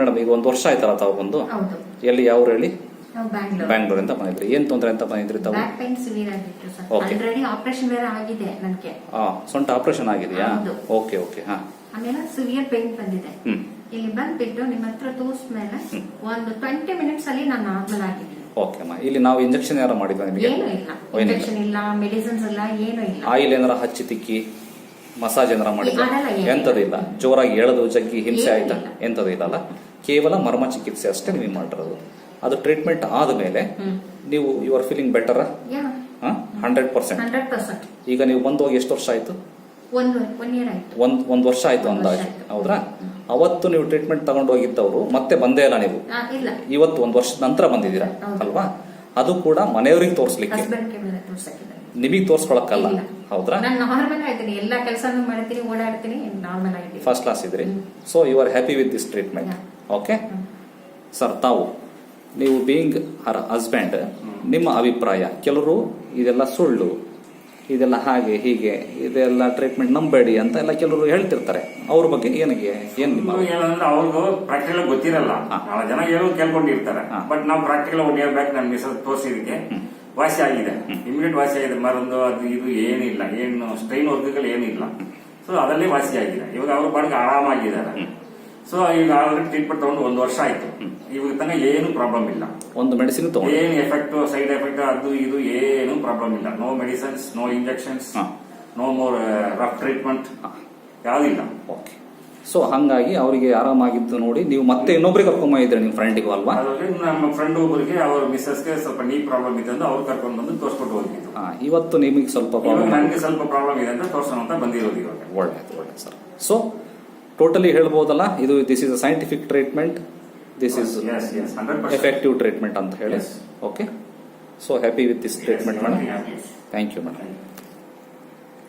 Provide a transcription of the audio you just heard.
Madam ಈಗ 1 ವರ್ಷ ಆಯ್ತಲ್ಲ ತಾವು ಬಂದು? ಹೌದು. ಎಲ್ಲಿ ಯಾವ ಊರು ಹೇಳಿ? ನಾವು ಬ್ಯಾಂಗ್ಳೂರಿಂದ ಬಂದಿದ್ರಿ. ಏನ್ ತೊಂದರೆ ಅಂತ ಬಂದಿದ್ರಿ ತಾವು? ಬ್ಯಾಕ್ ಪೈನ್ ಸಿವಿಯರ್ ಆಗಿತ್ತು ಸರ್. Okay. ಆಲ್ರೆಡಿ ಆಪರೇಷನ್ ಬೇರೆ ಆಗಿದೆ ನನಗೆ. ಸೊಂಟ ಆಪರೇಷನ್ ಆಗಿದೆಯಾ? ಹೌದು. Okay okay. ಹಾ, ಆಮೇಲೆ ಸಿವಿಯರ್ ಪೈನ್ ಬಂದಿದೆ. ಹ್ಮ್, ಇಲ್ಲಿ ಬಂದ್ಬಿಟ್ಟು ನಿಮ್ಮ ಹತ್ರ ತೋರಿಸ್ಮೇಲೆ ಒಂದು 20 ಮಿನಿಟ್ಸ್ ಅಲ್ಲಿ ನಾನು ನಾರ್ಮಲ್ ಆಗಿದ್ದೀನಿ. ಓಕೆ ಅಮ್ಮ. ಇಲ್ಲಿ ನಾವು ಇಂಜೆಕ್ಷನ್ ಯಾರು ಮಾಡಿದ್ವಾ ನಿಮಗೆ? ಏನೂ ಇಲ್ಲ, ಇಂಜೆಕ್ಷನ್ ಇಲ್ಲ, ಮೆಡಿಸಿನ್ಸ್ ಇಲ್ಲ, ಏನೂ ಇಲ್ಲ. ಆಯಿಲ್ ಏನಾರ ಹಚ್ಚಿ ತಿಕ್ಕಿ ಮಸಾಜ್ ಏನಾರ ಮಾಡಿದ್ವಾ? ಅದೆಲ್ಲ ಏನಿಲ್ಲ. ಎಂತದಿಲ್ಲ. ಜೋರಾಗಿ ಎಳೆದು ಜಗ್ಗಿ ಹಿಂಸೆ ಏನೂ ಆಯ್ತಾ? ಇಲ್ಲ. ಎಂತದು ಇಲ್ಲಲ್ಲ. ಕೇವಲ ಮರ್ಮ ಚಿಕಿತ್ಸೆ ಅಷ್ಟೇ ನೀವು ಮಾಡಿರೋದು. ಅದು ಟ್ರೀಟ್ಮೆಂಟ್ ಆದ್ಮೇಲೆ ನೀವು ಯು ಆರ್ ಫೀಲಿಂಗ್ ಬೆಟರ್? ಯಾ, 100%. 100%. ಈಗ ನೀವು ಬಂದು ಹೋಗಿ ಎಷ್ಟು ವರ್ಷ ಆಯ್ತು? ಒನ್ ಇಯರ್ ಆಯ್ತು. ಒಂದ್ ವರ್ಷ ಆಯ್ತು ಅಂದಾಜು, ಹೌದ್ರಾ? ಅವತ್ತು ನೀವು ಟ್ರೀಟ್ಮೆಂಟ್ ತಗೊಂಡು ಹೋಗಿದ್ದವರು ಮತ್ತೆ ಬಂದೇ ಇಲ್ಲ ನೀವು. ಇಲ್ಲ, ಇವತ್ತು 1 ವರ್ಷದ ನಂತರ ಬಂದಿದ್ದೀರಾ ಹೌದು. ಅಲ್ವಾ? ಅದು ಕೂಡ ಮನೆಯವ್ರಿಗೆ ತೋರಿಸ್ಲಿಕ್ಕೆ, ಹಸ್ಬೆಂಡ್ಗೆ ಬೇರೆ ತೋರ್ಸಕ್ಕಿದೆ. ನಿಮಗೆ ತೋರ್ಸ್ಕೊಳಕ್ಕಲ್ಲ, ಇಲ್ಲ. ಹೌದ್ರಾ? ನಾನು ನಾರ್ಮಲ್ ಆಗಿದ್ದೀನಿ, ಎಲ್ಲಾ ಕೆಲಸನೂ ಮಾಡ್ತೀನಿ, ಓಡಾಡ್ತೀನಿ, ನಾರ್ಮಲ್ ಆಗಿದ್ದೀನಿ. ಫಸ್ಟ್ ಕ್ಲಾಸ್ ಇದ್ರಿ. So you are happy with this treatment. Okay sir, ತಾವು ನೀವು ಬೀಯಿಂಗ್ ಹರ್ ಹಸ್ಬೆಂಡ್, ನಿಮ್ಮ ಅಭಿಪ್ರಾಯ, ಕೆಲವರು ಇದೆಲ್ಲ ಸುಳ್ಳು, ಇದೆಲ್ಲ ಹಾಗೆ ಹೀಗೆ, ಇದೆಲ್ಲ ಟ್ರೀಟ್ಮೆಂಟ್ ನಂಬೇಡಿ ಅಂತ ಎಲ್ಲ ಕೆಲವರು ಹೇಳ್ತಿರ್ತಾರೆ. ಅವ್ರ ಬಗ್ಗೆ ಏನ್ ನಿಮ್ಮ ಏನಂದ್ರೆ ಅವ್ರಿಗೂ ಪ್ರಾಕ್ಟಿಕಲ್ ಗೊತ್ತಿರಲ್ಲ. ನಾಳೆ ಜನ ಹೇಳೋದು ಕೇಳ್ಕೊಂಡಿರ್ತಾರೆ. ಬಟ್ ನಾವು ಪ್ರಾಕ್ಟಿಕಲ್ 1 ಇಯರ್ ಬ್ಯಾಕ್ ನನ್ನ ಮಿಸಸ್ ತೋರಿಸಿದಕ್ಕೆ ವಾಸಿ ಆಗಿದೆ, ಇಮಿಡಿಯೇಟ್ ವಾಸಿ ಆಗಿದೆ. ಮರೊಂದು ಅದು ಇದು ಏನಿಲ್ಲ, ಏನು ಸ್ಟ್ರೈನ್ ವರ್ಕ್ಗಳು ಏನಿಲ್ಲ. ಸೊ ಅದರಲ್ಲಿ ವಾಸಿ ಆಗಿದೆ. ಇವಾಗ ಅವ್ರ ಪಾಡಿಗೆ ಆರಾಮಾಗಿದ್ದಾರೆ. ಸೊ ಈಗ ಆಲ್ರೆಡಿ ಟ್ರೀಟ್ಮೆಂಟ್ ತಗೊಂಡು 1 ವರ್ಷ ಆಯ್ತು. ಇವಾಗ ತನಕ ಏನು ಪ್ರಾಬ್ಲಮ್ ಇಲ್ಲ. ಒಂದು ಮೆಡಿಸಿನ್ ತಗೊಂಡು ಏನು ಎಫೆಕ್ಟ್, ಸೈಡ್ ಎಫೆಕ್ಟ್ ಅದು ಇದು ಏನು ಪ್ರಾಬ್ಲಮ್ ಇಲ್ಲ. No medicines, no injections, no more rough treatment, ಯಾವ್ದಿಲ್ಲ. ಓಕೆ. ಸೊ ಹಂಗಾಗಿ ಅವರಿಗೆ ಆರಾಮಾಗಿದ್ದು ನೋಡಿ ನೀವು ಮತ್ತೆ ಇನ್ನೊಬ್ರಿಗೆ ಕರ್ಕೊಂಬಂದಿದ್ರೆ ನಿಮ್ಮ ಫ್ರೆಂಡಿಗೂ ಅಲ್ವಾ? ಅದರಲ್ಲಿ ನಮ್ಮ ಫ್ರೆಂಡ್ ಒಬ್ಬರಿಗೆ ಅವ್ರ ಮಿಸ್ಸಸ್ಗೆ ಸ್ವಲ್ಪ ನೀ ಪ್ರಾಬ್ಲಮ್ ಇದೆ ಅಂತ ಅವ್ರು ಕರ್ಕೊಂಡು ಬಂದು ತೋರಿಸ್ಕೊಟ್ಟು ಹೋಗಿದ್ದು. ಇವತ್ತು ನಿಮಗೆ ಸ್ವಲ್ಪ ನನಗೆ ಸ್ವಲ್ಪ ಪ್ರಾಬ್ಲಮ್ ಇದೆ ಅಂತ ತೋರ್ಸೋಣ ಅಂತ ಬಂದಿರೋದು ಇವಾಗ. ಒಳ್ಳೆ ಸರ್. ಸೊ ಟೋಟಲಿ ಹೇಳ್ಬೋದಲ್ಲ, ಇದು this is a scientific treatment, this is 100% effective treatment ಅಂತ ಹೇಳಿ. Okay. So happy with this treatment madam. Thank you madam.